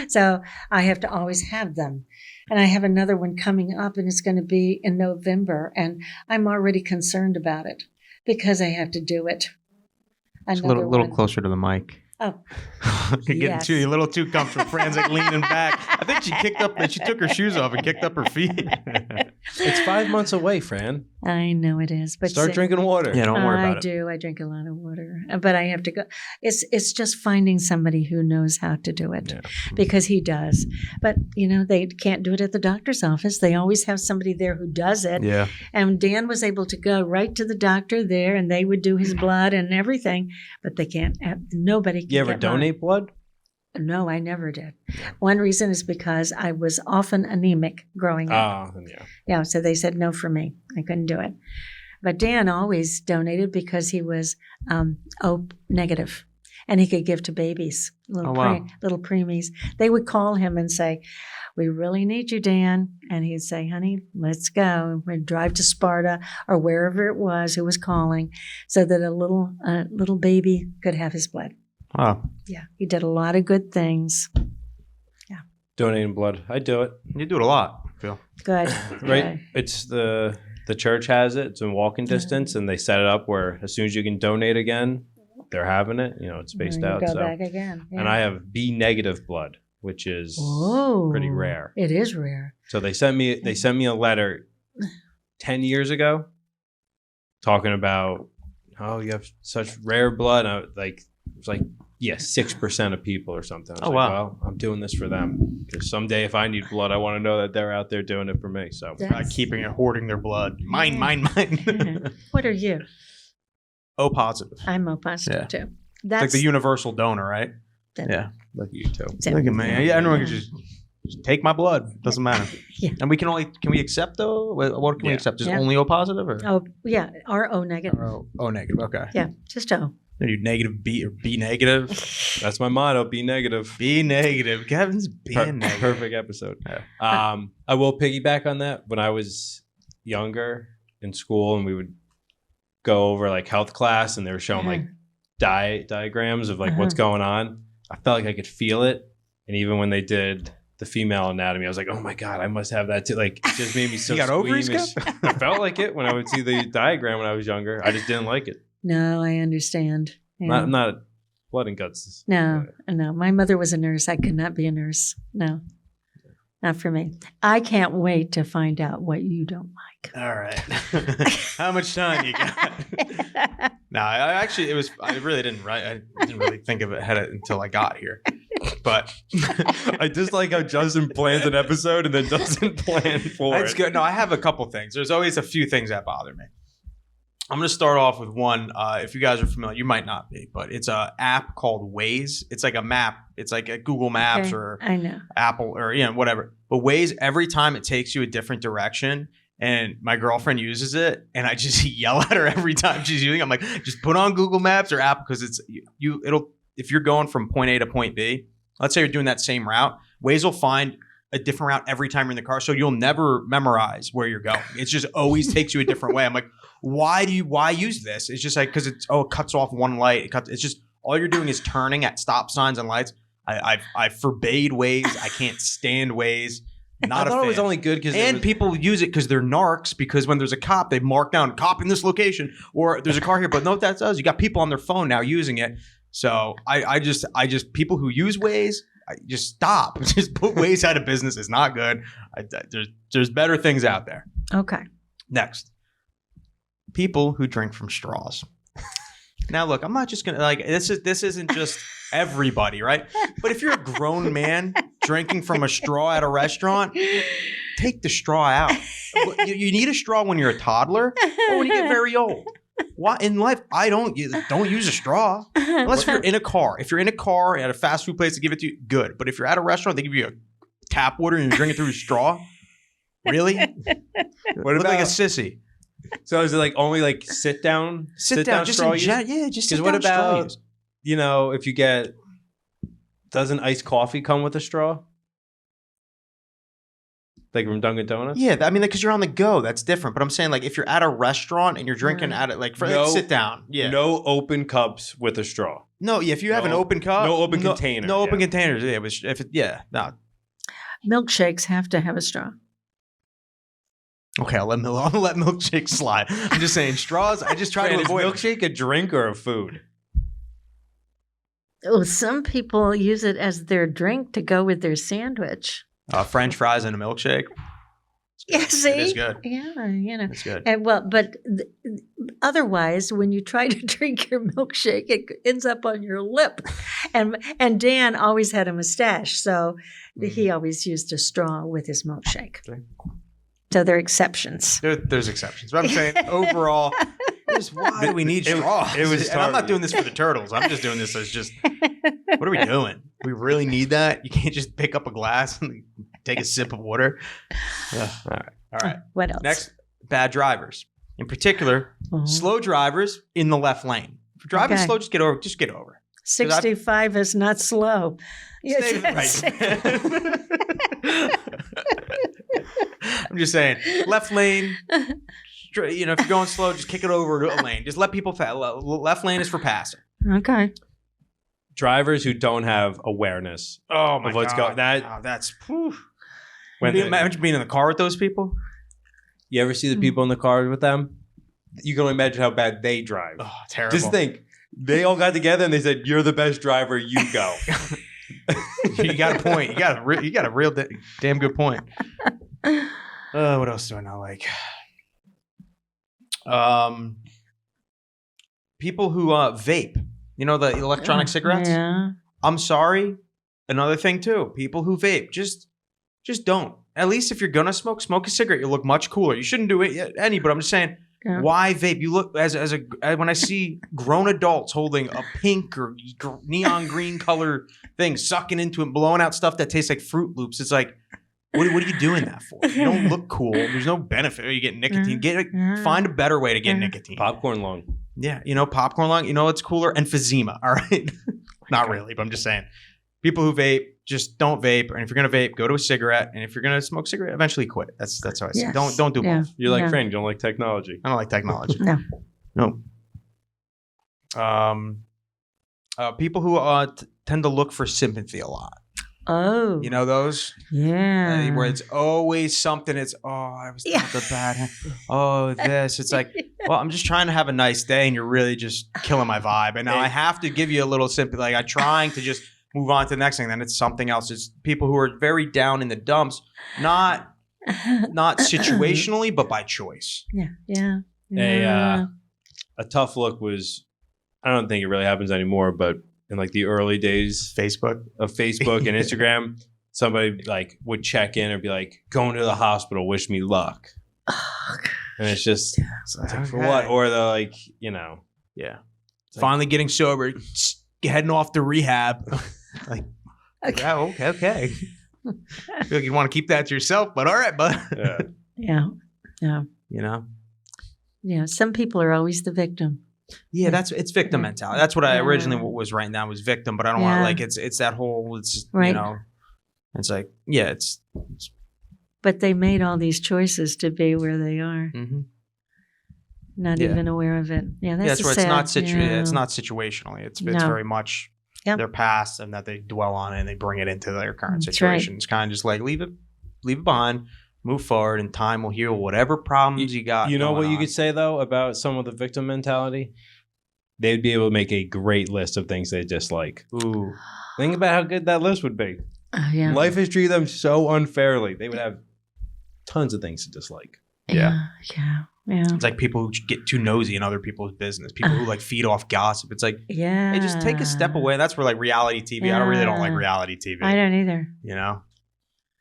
So I have to always have them. And I have another one coming up, and it's going to be in November. And I'm already concerned about it because I have to do it. It's a little closer to the mic. Oh, You're yes. getting a little too comfortable. Fran's like leaning back. I think she took her shoes off and kicked up her feet. It's 5 months away, Fran. I know it is. But Start drinking water. Yeah, don't worry I about it. do. I drink a lot of water, but I have to go. It's just finding somebody who knows how to do it, Yeah. because he does. But they can't do it at the doctor's office. They always have somebody there who does it. Yeah. And Dan was able to go right to the doctor there, and they would do his blood and everything. But they can't. Nobody can. You ever get mine. donate blood? No, I never did. One reason is because I was often anemic growing up. Yeah. Yeah, so they said no for me. I couldn't do it. But Dan always donated because he was O negative, and he could give to babies, little preemies. They would call him and say, we really need you, Dan. And he'd say, honey, let's go. We'd drive to Sparta or wherever it was who was calling, so that a little baby could have his blood. Wow. Yeah, he did a lot of good things. Donating blood. I do it. You do it a lot, Phil. Good. Right? Good. It's the church has it. It's in walking distance, and they set it up where as soon as you can donate again, they're having it. It's spaced There you out. Go So, back again. Yeah. and I have B negative blood, which is Whoa. pretty rare. It is rare. So they sent me a letter 10 years ago talking about, oh, you have such rare blood. And it was like, yeah, 6% of people or something. I was wow. Well, I'm doing this for them because someday if I need blood, I want to know that they're out there doing it for me. So That's- Keeping it, hoarding their blood. Mine. What are you? O positive. I'm O positive Yeah. too. It's That's like the universal donor, right? that- Yeah. look at you too. that's Look it. at me. Yeah, everyone can just take my blood. Doesn't matter. Yeah. And can we accept though? What can we Yeah. accept? Just Yeah. only O positive or? Oh, yeah. Or O negative. O negative. Okay. Yeah, just O. Are you negative B or B negative? That's my motto. Be negative. B negative. Kevin's being negative. Perfect episode. Yeah. I will piggyback on that. When I was younger in school, and we would go over like health class, and they were showing like diagrams of like what's going on. I felt like I could feel it, and even when they did the female anatomy, I was like, oh my god, I must have that too. Like it just made me so You got ovaries, squeamish. I felt like it when I would see the diagram when I was younger. I just didn't like it. No, I understand. Yeah. Not blood and guts. No. My mother was a nurse. I could not be a nurse. No, not for me. I can't wait to find out what you don't like. All right. How much time you got? No, I really didn't write. I didn't really think of it until I got here. But I just like how Justin plans an episode and then doesn't plan for it's it. good. No, I have a couple things. There's always a few things that bother me. I'm going to start off with one. If you guys are familiar, you might not be, but it's an app called Waze. It's like a map. It's like a Google Maps Okay, or I know. Apple or whatever. But Waze, every time it takes you a different direction, and my girlfriend uses it, and I just yell at her every time she's using it. I'm like, just put on Google Maps or Apple, because it's it'll if you're going from point A to point B. Let's say you're doing that same route, Waze will find a different route every time you're in the car, so you'll never memorize where you're going. It just always takes you a different way. I'm like, why use this? It's just like, because it cuts off one light. It's just all you're doing is turning at stop signs and lights. I forbade Waze. I can't stand Waze. Not I a thought fan. it was only good because People use it because they're narcs, because when there's a cop, they mark down cop in this location, or there's a car here. But no, what that does, you got people on their phone now using it. So I just people who use Waze, just stop. Just put Waze out of business. It's not good. There's better things out there. Okay. Next, people who drink from straws. Now, look, I'm not just gonna this isn't just everybody, right? But if you're a grown man drinking from a straw at a restaurant, take the straw out. You need a straw when you're a toddler or when you get very old. Why in life? Don't use a straw unless if you're in a car. If you're in a car at a fast food place, they give it to you. Good, but if you're at a restaurant, they give you a tap water and you drink it through a straw. Really? What about like a sissy? So is it like only like sit down just straw in use? yeah, just sit Because what down straw about use. if you doesn't iced coffee come with a straw? Like from Dunkin' Donuts? Yeah, I mean, because you're on the go, that's different. But I'm saying, like, if you're at a restaurant and you're drinking at it, like, sit down. Yeah. No open cups with a straw. No, yeah. If you have an open cup, no open container. No open containers. Yeah, no. Milkshakes have to have a straw. Okay, I'll let milkshake slide. I'm just saying straws. I just try to avoid. Is milkshake a drink or a food? Well, some people use it as their drink to go with their sandwich. French fries and a milkshake. Yeah, see? It is good. Yeah, It's good. And otherwise, when you try to drink your milkshake, it ends up on your lip. And Dan always had a mustache, so he always used a straw with his milkshake. Okay. So there are exceptions. There's exceptions. But I'm saying overall, why do we need straws? And I'm not doing this for the turtles. I'm just doing this as just, what are we doing? We really need that? You can't just pick up a glass and take a sip of water. All right. What else? Next, bad drivers. In particular, slow drivers in the left lane. If you're driving slow, just get over. 65 is not slow. Yes. I'm just saying, left lane. If you're going slow, just kick it over to a lane. Just let people pass. Left lane is for passing. Okay. Drivers who don't have awareness of what's going. That's. When you imagine being in the car with those people. You ever see the people in the car with them? You can only imagine how bad they drive. Oh, terrible. Just think, they all got together and they said, "You're the best driver. You go." You got a point. You got a real damn good point. What else do I not like? People who vape. The electronic cigarettes? Yeah. I'm sorry. Another thing too. People who vape, just don't. At least if you're gonna smoke a cigarette. You look much cooler. You shouldn't do it but I'm just saying, why vape? You look when I see grown adults holding a pink or neon green color thing, sucking into it, blowing out stuff that tastes like Fruit Loops. It's like, what are you doing that for? You don't look cool. There's no benefit. You get nicotine. Find a better way to get nicotine. Popcorn lung. Yeah, popcorn lung. It's cooler. Emphysema. All right, not really, but I'm just saying. People who vape, just don't vape. And if you're gonna vape, go to a cigarette. And if you're gonna smoke a cigarette, eventually quit. That's how I say. Yes. Don't do both. You're like Fran. You don't like technology. I don't like technology. No. People who tend to look for sympathy a lot. Oh. You know those? Yeah. Where it's always something. It's, I was not the bad. Oh, this. It's like, well, I'm just trying to have a nice day and you're really just killing my vibe. And now I have to give you a little sympathy. Like I'm trying to just move on to the next thing. Then it's something else. It's people who are very down in the dumps, not situationally, but by choice. Yeah. A tough look was, I don't think it really happens anymore, but in like the early days of Facebook and Instagram, somebody like would check in or be like, "Going to the hospital, wish me luck." And it's just like, for what? Or the like, yeah, finally getting sober, heading off to rehab. Like, okay. I feel like you want to keep that to yourself, but all right, bud. Yeah. Yeah. Some people are always the victim. Yeah, it's victim mentality. That's what I originally was writing down was victim, but I don't want like it's that whole right. It's like it's. But they made all these choices to be where they are, not even aware of it. Yeah, that's where sad. It's not situationally. It's very much their past and that they dwell on it and they bring it into their current situation. Right. It's kind of just like leave it behind. Move forward, and time will heal whatever problems you got. You know what you could say, though, about some of the victim mentality? They'd be able to make a great list of things they dislike. Ooh. Think about how good that list would be. Yeah. Life has treated them so unfairly. They would have tons of things to dislike. Yeah. Yeah. It's like people who get too nosy in other people's business, people who like feed off gossip. It's like, Yeah. hey, just take a step away. That's where like reality TV. I don't like reality TV. I don't either. You know?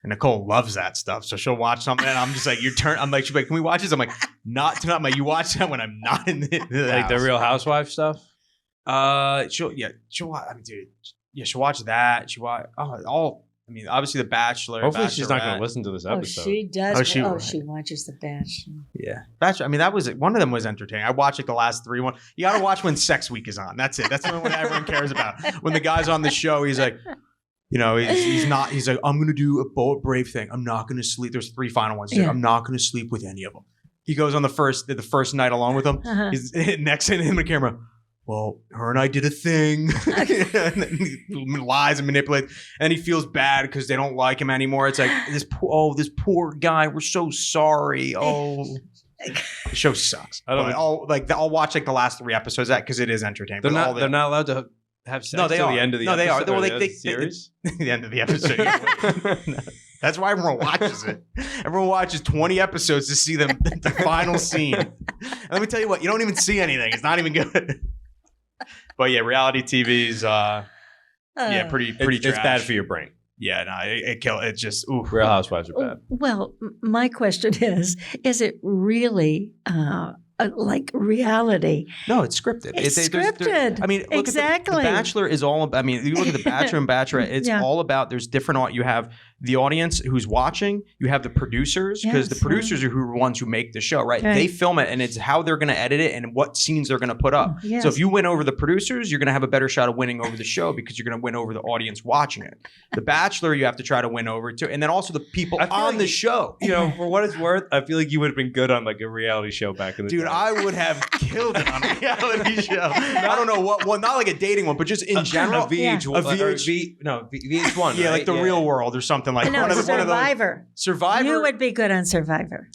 And Nicole loves that stuff. So she'll watch something and I'm just like, I'm like, she's like, can we watch this? I'm like, not tonight. I'm like, you watch that when I'm not in the Like the house. Real Housewife stuff? She'll watch, I mean, dude, yeah, she'll watch that. Obviously The Bachelor. Hopefully she's not going Bachelorette. to listen to this Oh, episode. she does. Oh, She watches The Bachelor. Yeah. Bachelor. I mean, that was one of them was entertaining. I watched like the last 3 one. You got to watch when Sex Week is on. That's it. That's the only one everyone cares about. When the guy's on the show, he's like, you know, he's like, I'm going to do a bold, brave thing. I'm not going to sleep. There's 3 final ones. He's like, I'm not going to sleep with any of them. He goes on the first night along with them. Uh-huh. He's next to him on the camera. Well, her and I did a thing. And then he lies and manipulates. And he feels bad because they don't like him anymore. It's like, this poor guy. We're so sorry. Oh, the show sucks. I'll watch like the last 3 episodes of that because it is entertaining. They're not allowed to have sex No, they till are. the end of the No, they are. episode. Well, The series? the end of the episode. That's why everyone watches it. Everyone watches 20 episodes to see the final scene. And let me tell you what, you don't even see anything. It's not even good. But yeah, reality TV's pretty It's trash. bad for your brain. Yeah, no, it kills. It's just oof. Real Housewives are bad. Well, my question is it really like reality? No, it's scripted. It's scripted. I mean, look exactly. at the Bachelor is all about. I mean, you look at the Bachelor and Bachelorette. It's all about. There's different. You have the audience who's watching. You have the producers because the producers are the ones who make the show, right? They film it, and it's how they're going to edit it and what scenes they're going to put up. Yes. So if you win over the producers, you're going to have a better shot of winning over the show because you're going to win over the audience watching it. The Bachelor, you have to try to win over too, and then also the people on the show. You know, for what it's worth, I feel like you would have been good on like a reality show back in the day. Dude, I would have killed it on a reality show. I don't know what one, not like a dating one, but just in general. A VH1. VH1. Yeah, like the Real World or something like No, one of Survivor. Survivor. You would be good on Survivor.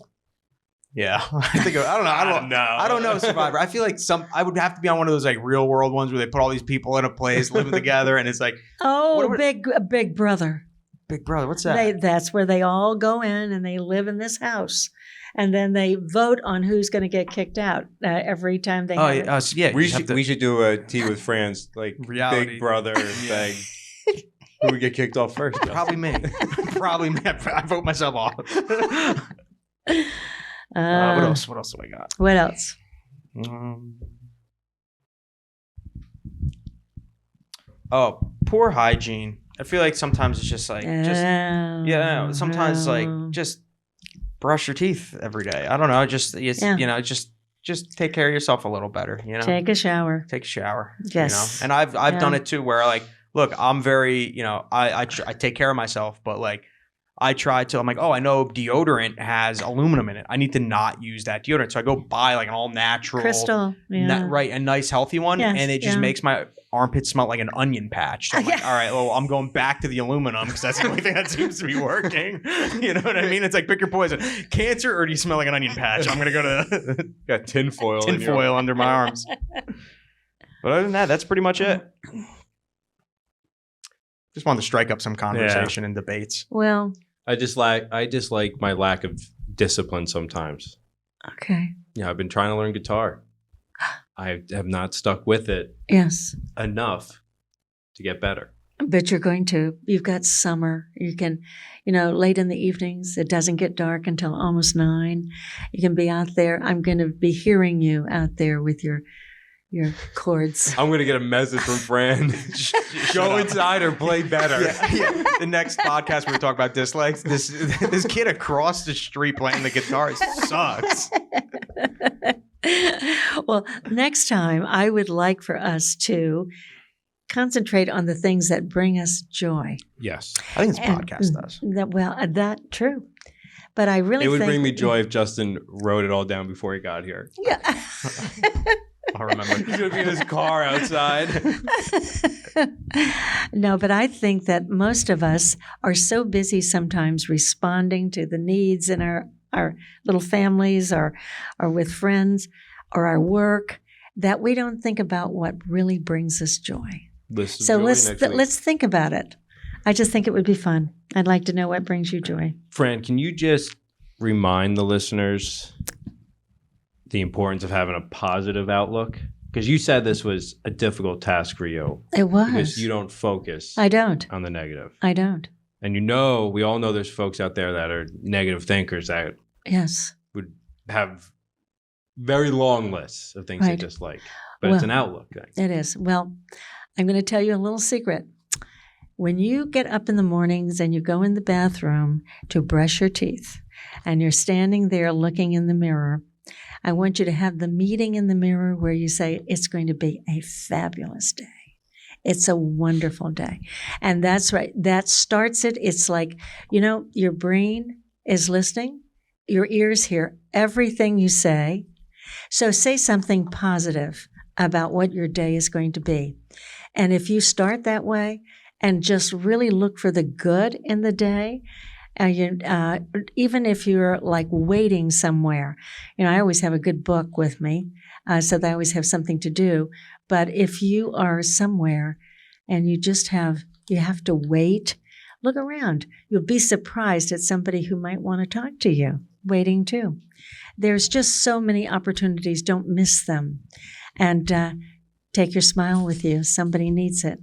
Yeah, I don't know Survivor. I feel like I would have to be on one of those like Real World ones where they put all these people in a place living together, and it's like Big Brother. Big Brother. What's that? That's where they all go in and they live in this house. And then they vote on who's going to get kicked out every time they have it. We should do a Tea with Fran's like reality. Big Brother thing. Who would get kicked off first? Probably me. Probably me. I vote myself off. What else? What else do I got? What else? Poor hygiene. I feel like sometimes it's just like sometimes like just brush your teeth every day. I don't know. Just take care of yourself a little better. You know, take a shower. Yes, you know? And I've done it too. Where like, look, I'm very, you know, I take care of myself, but like I try to. I'm like, oh, I know deodorant has aluminum in it. I need to not use that deodorant, so I go buy like an all natural Crystal, a nice healthy one, and it just makes my armpits smell like an onion patch. So I'm like, all right, well, I'm going back to the aluminum because that's the only thing that seems to be working. You know what I mean? It's like pick your poison: cancer, or do you smell like an onion patch? I'm gonna go to got tinfoil under my arms. But other than that, that's pretty much it. Just wanted to strike up some conversation and debates. Well, I just like my lack of discipline sometimes. Okay. Yeah, I've been trying to learn guitar. I have not stuck with it enough to get better. But you're going to. You've got summer. You can, late in the evenings, it doesn't get dark until almost 9. You can be out there. I'm going to be hearing you out there with your chords. I'm going to get a message from Fran. Go inside or play better. Yeah. The next podcast we're talking about dislikes. This kid across the street playing the guitar sucks. Well, next time I would like for us to concentrate on the things that bring us joy. Yes. I think this podcast does. That true. But I really think... It would bring me joy if Justin wrote it all down before he got here. Yeah. I'll remember. He's going to be in his car outside. No, but I think that most of us are so busy sometimes responding to the needs in our little families or with friends or our work that we don't think about what really brings us joy. Let's think about it. I just think it would be fun. I'd like to know what brings you joy. Fran, can you just remind the listeners the importance of having a positive outlook? Because you said this was a difficult task for you. It was. Because you don't focus I don't. on the negative. I don't. And we all know there's folks out there that are negative thinkers that Yes. would have very long lists of things they Right. dislike. But it's an outlook thing. It is. Well, I'm going to tell you a little secret. When you get up in the mornings and you go in the bathroom to brush your teeth and you're standing there looking in the mirror, I want you to have the meeting in the mirror where you say, it's going to be a fabulous day. It's a wonderful day. And that's right. That starts it. It's like, your brain is listening. Your ears hear everything you say. So say something positive about what your day is going to be. And if you start that way and just really look for the good in the day, even if you're like waiting somewhere, I always have a good book with me, so that I always have something to do. But if you are somewhere and you have to wait, look around. You'll be surprised at somebody who might want to talk to you, waiting too. There's just so many opportunities. Don't miss them. And take your smile with you. Somebody needs it.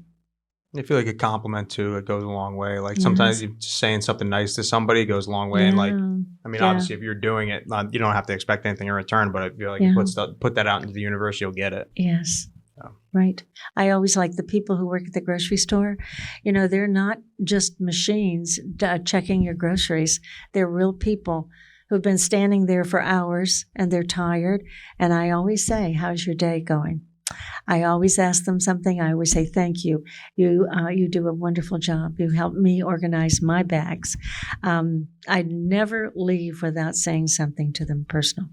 I feel like a compliment too, it goes a long way. Like sometimes you just saying something nice to somebody goes a long way. Yeah. And like, I mean, obviously if you're doing it, you don't have to expect anything in return, but I feel like you put that out into the universe, you'll get it. Yes. So. Right. I always like the people who work at the grocery store. They're not just machines checking your groceries. They're real people who've been standing there for hours and they're tired. And I always say, how's your day going? I always ask them something. I always say, thank you. You do a wonderful job. You help me organize my bags. I never leave without saying something to them personal.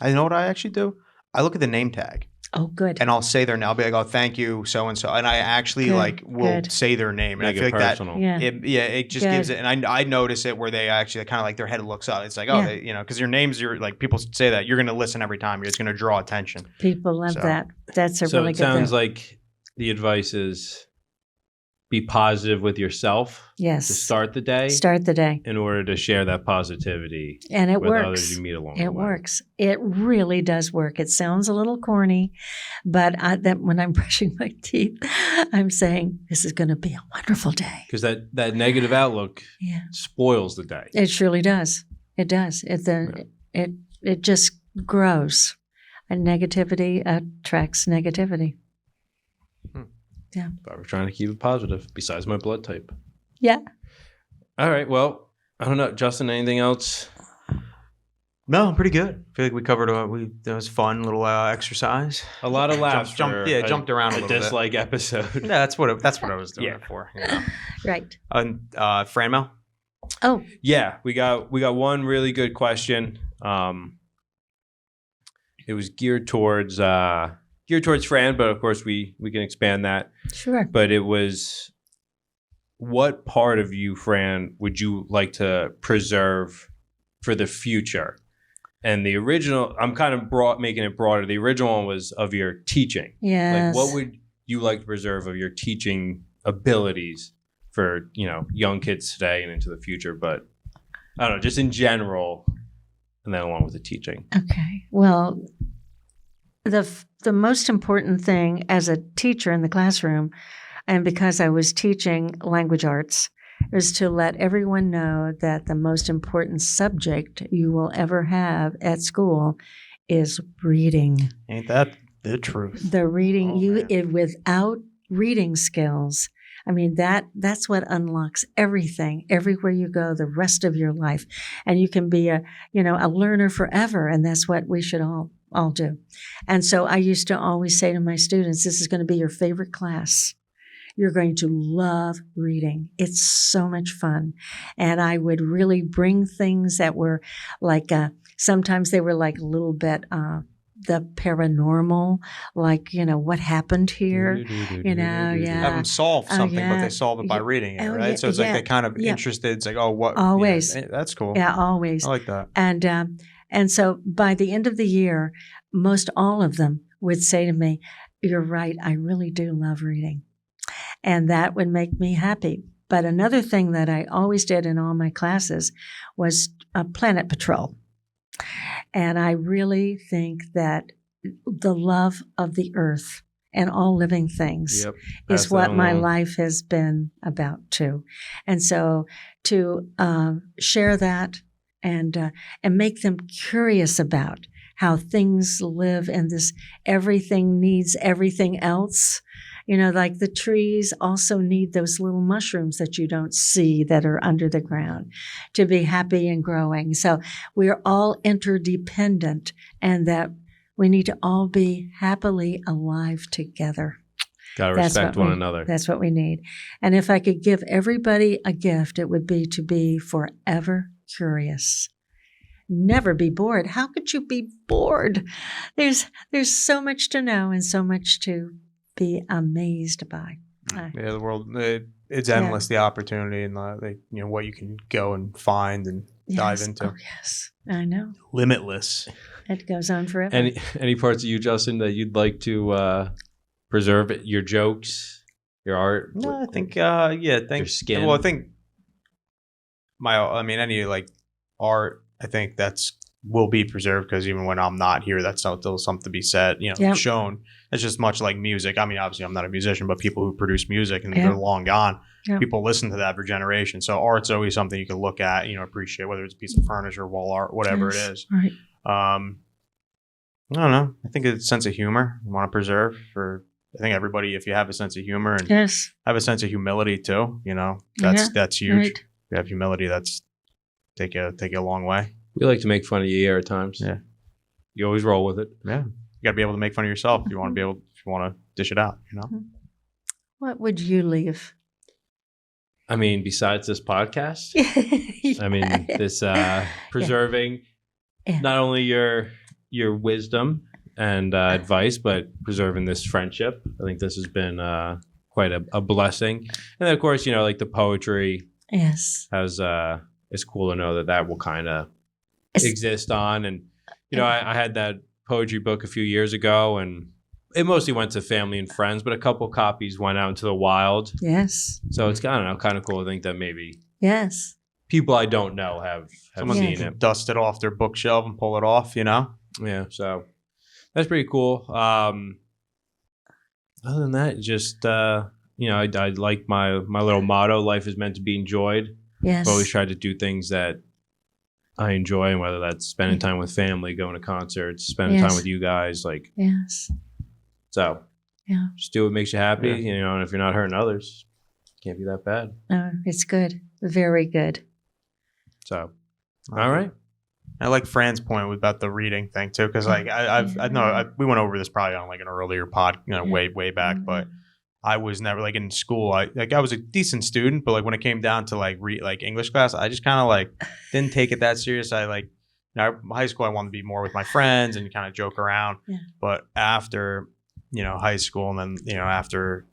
I know what I actually do? I look at the name tag. Oh, good. And I'll say their name. I'll be like, oh, thank you, so-and-so. And I actually will say their name. And Make I feel it like personal. that, it just gives it. And I notice it where they actually kind of like their head looks up. It's like, because your names, like people say that you're going to listen every time. It's going to draw attention. People love that. That's a really good So it sounds like the advice is be positive with yourself. Yes. To start the day. Start the day. In order to share that positivity. And it with works. Others you meet along the way. It works. It really does work. It sounds a little corny, but that when I'm brushing my teeth, I'm saying this is going to be a wonderful day. Because that negative outlook spoils the day. It surely does. It does. It just grows. And negativity attracts negativity. Yeah. But we're trying to keep it positive, besides my blood type. Yeah. All right. Well, I don't know. Justin, anything else? No, I'm pretty good. I feel like we covered that was fun little exercise. A lot of laughs. Jumped around a little bit. Dislike episode. Yeah, that's what I was doing it for. Right. And Fran Mail? Oh. Yeah, we got one really good question. It was geared towards Fran, but of course we can expand that. Sure. But it was, what part of you, Fran, would you like to preserve for the future? And the original, I'm kind of making it broader. The original one was of your teaching. Yes. Like, what would you like to preserve of your teaching abilities for, young kids today and into the future? But I don't know, just in general, and then along with the teaching. Okay. Well, the most important thing as a teacher in the classroom, and because I was teaching language arts, is to let everyone know that the most important subject you will ever have at school is reading. Ain't that the truth? The reading, without reading skills, I mean, that's what unlocks everything, everywhere you go, the rest of your life. And you can be a learner forever, and that's what we should all do. And so I used to always say to my students, this is going to be your favorite class. You're going to love reading. It's so much fun. And I would really bring things that were like, sometimes they were like a little bit the paranormal, like, what happened here, Have them solve something, but they solve it by reading it, right? So it's like they kind of interested. It's like, oh, what? Always. That's cool. Yeah, always. I like that. And so by the end of the year, most all of them would say to me, you're right, I really do love reading. And that would make me happy. But another thing that I always did in all my classes was Planet Patrol. And I really think that the love of the earth and all living things Yep. is Pass what that my along. life has been about too. And so to share that and make them curious about how things live in this everything needs everything else. You know, like the trees also need those little mushrooms that you don't see that are under the ground to be happy and growing. So we're all interdependent, and that we need to all be happily alive together. Gotta That's respect what one we- another. That's what we need. And if I could give everybody a gift, it would be to be forever curious. Never be bored. How could you be bored? There's so much to know and so much to be amazed by. Yeah, the world, it's endless, the opportunity and what you can go and find and dive Yes. into. Oh, yes, I know. Limitless. It goes on forever. Any parts of you, Justin, that you'd like to preserve? Your jokes, your art? No, I think, your skin. Well, I think any art, I think will be preserved, because even when I'm not here, that's still something to be said, Yep. shown. It's just much like music. I mean, obviously I'm not a musician, but people who produce music and Yep. they're long gone, Yep. people listen to that for generations. So art's always something you can look at, appreciate, whether it's a piece of furniture, wall art, whatever Yes, it is. Right. I don't know. I think it's a sense of humor you want to preserve for. I think everybody, if you have a sense of humor and Yes. have a sense of humility too, that's huge. Right. If you have humility, that's take you a long way. We like to make fun of you here at times. Yeah. You always roll with it. Yeah, you got to be able to make fun of yourself if you want to dish it out. What would you leave? I mean, besides this podcast, I mean, this preserving Yeah. not only your wisdom and advice, but preserving this friendship. I think this has been quite a blessing. And then, of course, like the poetry Yes. has. It's cool to know that will kind of It's- exist on. And I had that poetry book a few years ago, and it mostly went to family and friends, but a couple copies went out into the wild. Yes. So it's kind of cool to think that maybe Yes. people I don't know have Someone seen Yes. it. dust it off their bookshelf and pull it off. Yeah, so that's pretty cool. Other than that, just I like my little motto: life is meant to be enjoyed. Yes. I've always tried to do things that I enjoy, and whether that's spending time with family, going to concerts, spending Yes. time with you guys, Yes. so. Yeah. Just do what makes you happy, Yeah. and if you're not hurting others, it can't be that bad. It's good. Very good. So, all right. I like Fran's point about the reading thing too, because I know we went over this probably on an earlier pod, way back, but I was never in school. I was a decent student, but when it came down to English class, I just kind of didn't take it that serious. High school, I wanted to be more with my friends and kind of joke around. Yeah. But after high school, and then after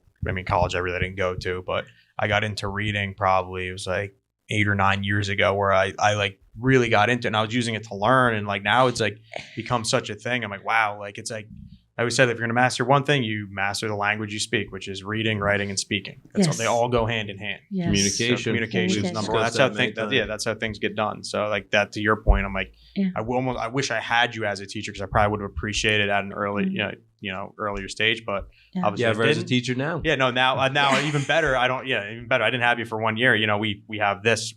college, I really didn't go to, but I got into reading probably it was 8 or 9 years ago, where I really got into it, and I was using it to learn, and now it's become such a thing. I'm wow, it's I always said, if you're going to master one thing, you master the language you speak, which is reading, writing, and speaking. That's Yes. they all go hand in hand. Yes. Communication. So communication is number one. Discussed That's how that many times. that's how things get done. So that, to your point, I'm Yeah. I wish I had you as a teacher, because I probably would have appreciated at an early earlier stage, but Yeah. obviously Yeah, I as a didn't. teacher now. Yeah, no, now even better. Even better. I didn't have you for 1 year. We have this,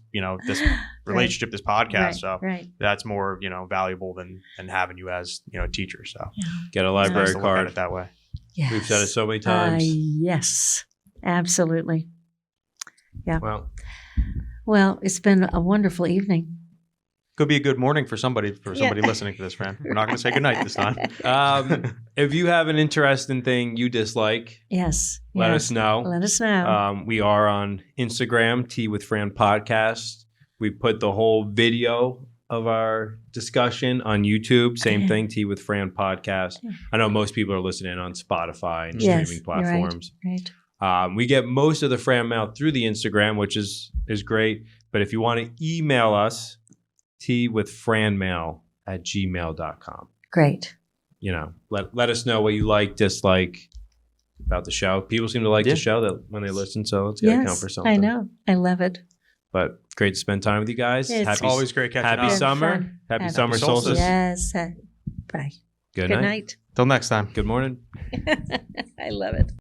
this relationship, this podcast. Right. So Right. that's more, valuable than having you as, a teacher. So Get a it's library nice to look at card. it that way. Yes. We've said it so many times. Yes. Absolutely. Well, Well, it's been a wonderful evening. Could be a good morning for somebody listening to this, Fran. We're not going to say goodnight this time. if you have an interesting thing you dislike, Yes. let yes. us know. Let us know. We are on Instagram, Tea with Fran Podcast. We put the whole video of our discussion on YouTube. Same Yeah. thing, Tea with Fran Podcast. Yeah. I know most people are listening on Spotify and Yes, streaming you're right. platforms. Right. We get most of the Fran Mail through the Instagram, which is great. But if you want to email us, teawithfranmail@gmail.com. Great. Let us know what you like, dislike about the show. People seem to like Yeah. the show that when they listen, so let's get it count for something. I know. I love it. But great to spend time with you guys. It's Happy, Always great catching happy up. Been summer. fun. Happy Happy summer solstice. solstice. Yes. Bye. Good Good night. night. Till next time. Good morning. I love it.